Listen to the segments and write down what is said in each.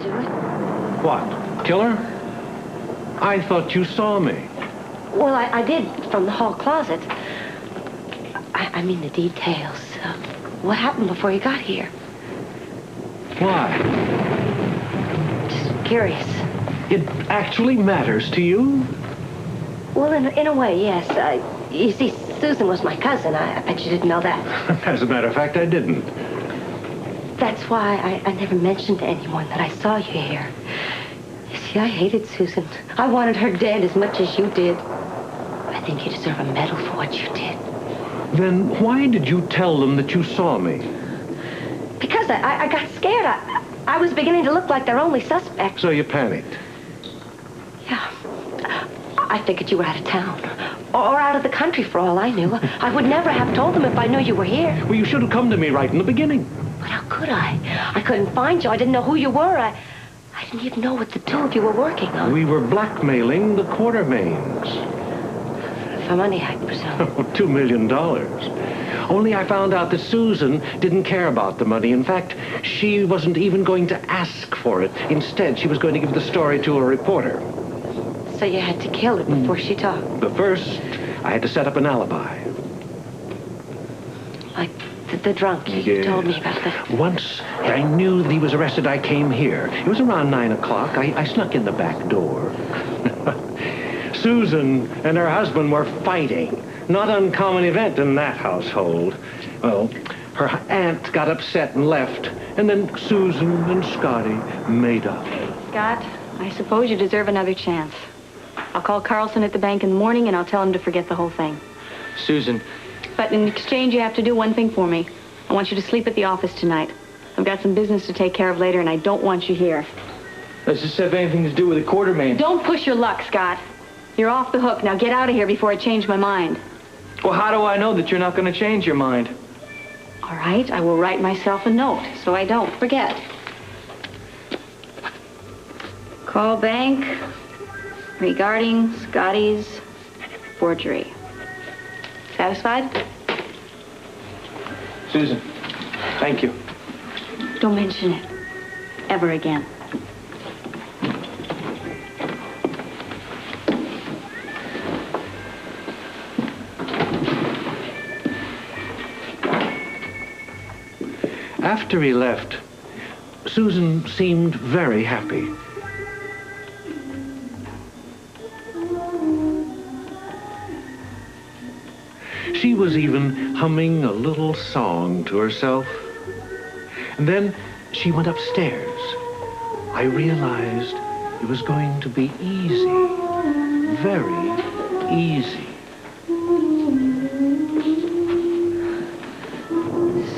do it. What? Kill her? I thought you saw me. Well, I did from the hall closet. I mean the details. What happened before you got here? Why? Just curious. It actually matters to you? Well, in a way, yes. You see, Susan was my cousin. I bet you didn't know that. As a matter of fact, I didn't. That's why I never mentioned to anyone that I saw you here. You see, I hated Susan. I wanted her dead as much as you did. I think you deserve a medal for what you did. Then why did you tell them that you saw me? Because I got scared. I was beginning to look like their only suspect. So you panicked? Yeah. I figured you were out of town. Or out of the country, for all I knew. I would never have told them if I knew you were here. Well, you should have come to me right in the beginning. But how could I? I couldn't find you. I didn't know who you were. I didn't even know what the two of you were working on. We were blackmailing the Quartermains. For money, I presume. $2 million. Only I found out that Susan didn't care about the money. In fact, she wasn't even going to ask for it. Instead, she was going to give the story to a reporter. So you had to kill her before she talked? But first, I had to set up an alibi. Like the drunk you told me about that. Once I knew that he was arrested, I came here. It was around 9 o'clock. I snuck in the back door. Susan and her husband were fighting. Not uncommon event in that household. Well, her aunt got upset and left. And then Susan and Scotty made up. Scott, I suppose you deserve another chance. I'll call Carlson at the bank in the morning and I'll tell him to forget the whole thing. Susan. But in exchange, you have to do one thing for me. I want you to sleep at the office tonight. I've got some business to take care of later and I don't want you here. Does this have anything to do with the Quartermain? Don't push your luck, Scott. You're off the hook. Now get out of here before I change my mind. Well, how do I know that you're not going to change your mind? All right, I will write myself a note so I don't forget. Call bank regarding Scotty's forgery. Satisfied? Susan, thank you. Don't mention it ever again. After he left, Susan seemed very happy. She was even humming a little song to herself. And then she went upstairs. I realized it was going to be easy, very easy.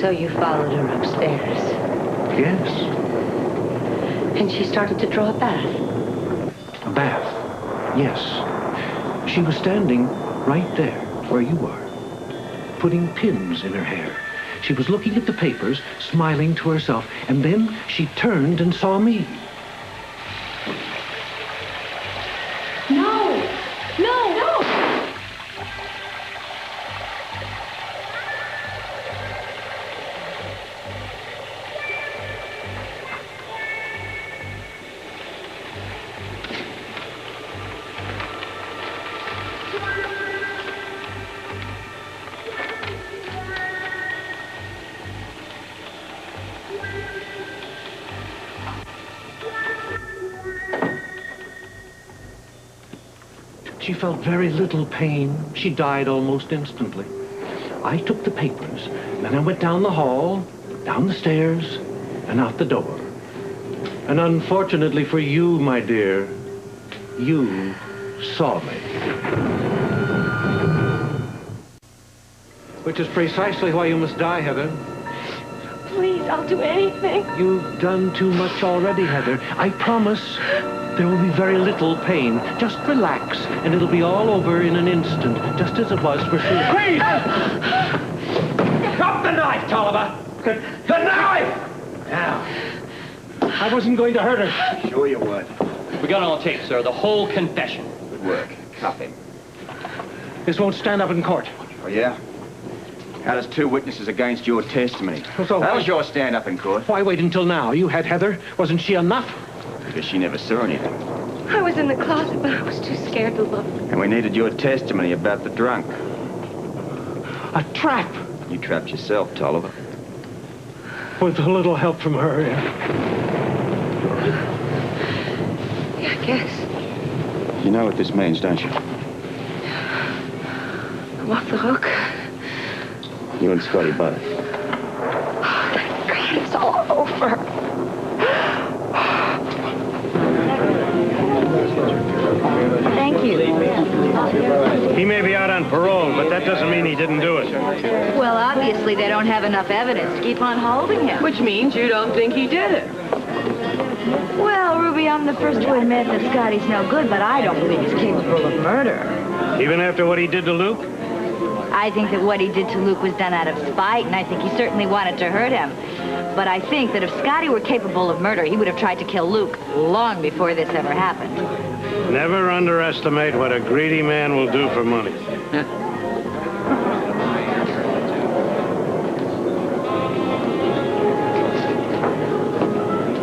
So you followed her upstairs? Yes. And she started to draw a bath? A bath, yes. She was standing right there where you are, putting pins in her hair. She was looking at the papers, smiling to herself, and then she turned and saw me. No! No! No! She felt very little pain. She died almost instantly. I took the papers, and I went down the hall, down the stairs, and out the door. And unfortunately for you, my dear, you saw me. Which is precisely why you must die, Heather. Please, I'll do anything. You've done too much already, Heather. I promise there will be very little pain. Just relax, and it'll be all over in an instant, just as it was for Susan. Please! Drop the knife, Tolliver! The knife! Now, I wasn't going to hurt her. Sure you would. We got it on tape, sir. The whole confession. Good work. Cuff him. This won't stand up in court. Oh, yeah? How does two witnesses against your testimony? So That was your stand-up in court. Why wait until now? You had Heather. Wasn't she enough? Because she never saw anything. I was in the closet, but I was too scared to look. And we needed your testimony about the drunk. A trap! You trapped yourself, Tolliver. With a little help from her, yeah. Yeah, I guess. You know what this means, don't you? I'm off the hook. You and Scotty both. Oh, thank God, it's all over. Thank you. He may be out on parole, but that doesn't mean he didn't do it. Well, obviously they don't have enough evidence to keep on holding him. Which means you don't think he did it. Well, Ruby, I'm the first to admit that Scotty's no good, but I don't believe he's capable of murder. Even after what he did to Luke? I think that what he did to Luke was done out of spite, and I think he certainly wanted to hurt him. But I think that if Scotty were capable of murder, he would have tried to kill Luke long before this ever happened. Never underestimate what a greedy man will do for money.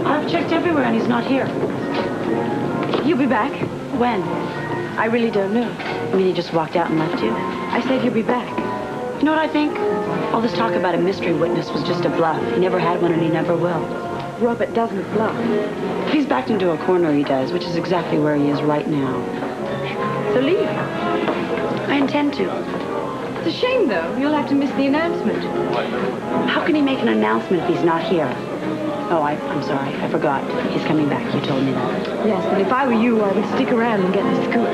I've checked everywhere and he's not here. You'll be back? When? I really don't know. I mean, he just walked out and left you? I said he'll be back. You know what I think? All this talk about a mystery witness was just a bluff. He never had one and he never will. Robert doesn't bluff. If he's backed into a corner, he does, which is exactly where he is right now. So leave. I intend to. It's a shame, though. You'll have to miss the announcement. How can he make an announcement if he's not here? Oh, I'm sorry. I forgot. He's coming back. You told me that. Yes, but if I were you, I would stick around and get the scoop.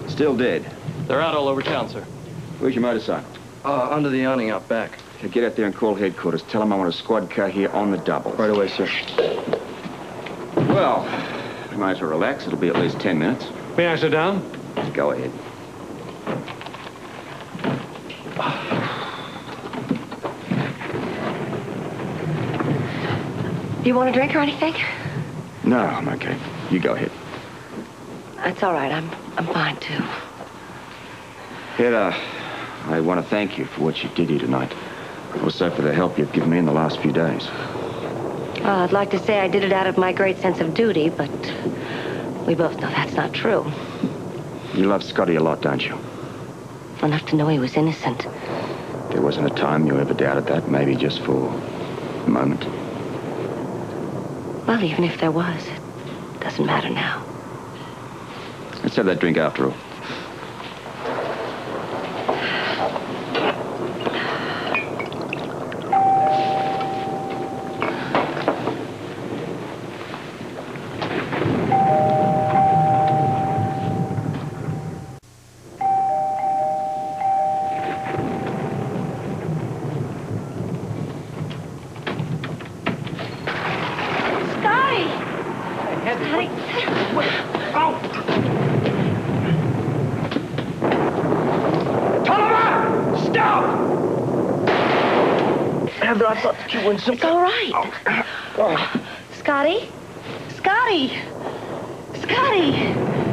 Still dead. They're out all over town, sir. Where's your motorcycle? Under the awning out back. Okay, get out there and call headquarters. Tell them I want a squad car here on the double. Right away, sir. Well, we might as well relax. It'll be at least 10 minutes. May I sit down? Go ahead. You want a drink or anything? No, I'm okay. You go ahead. That's all right. I'm fine, too. Heather, I want to thank you for what you did here tonight. Also for the help you've given me in the last few days. Well, I'd like to say I did it out of my great sense of duty, but we both know that's not true. You love Scotty a lot, don't you? Enough to know he was innocent. There wasn't a time you ever doubted that, maybe just for a moment. Well, even if there was, it doesn't matter now. Let's have that drink after all. Heather, I thought that you went It's all right. Scotty? Scotty! Scotty!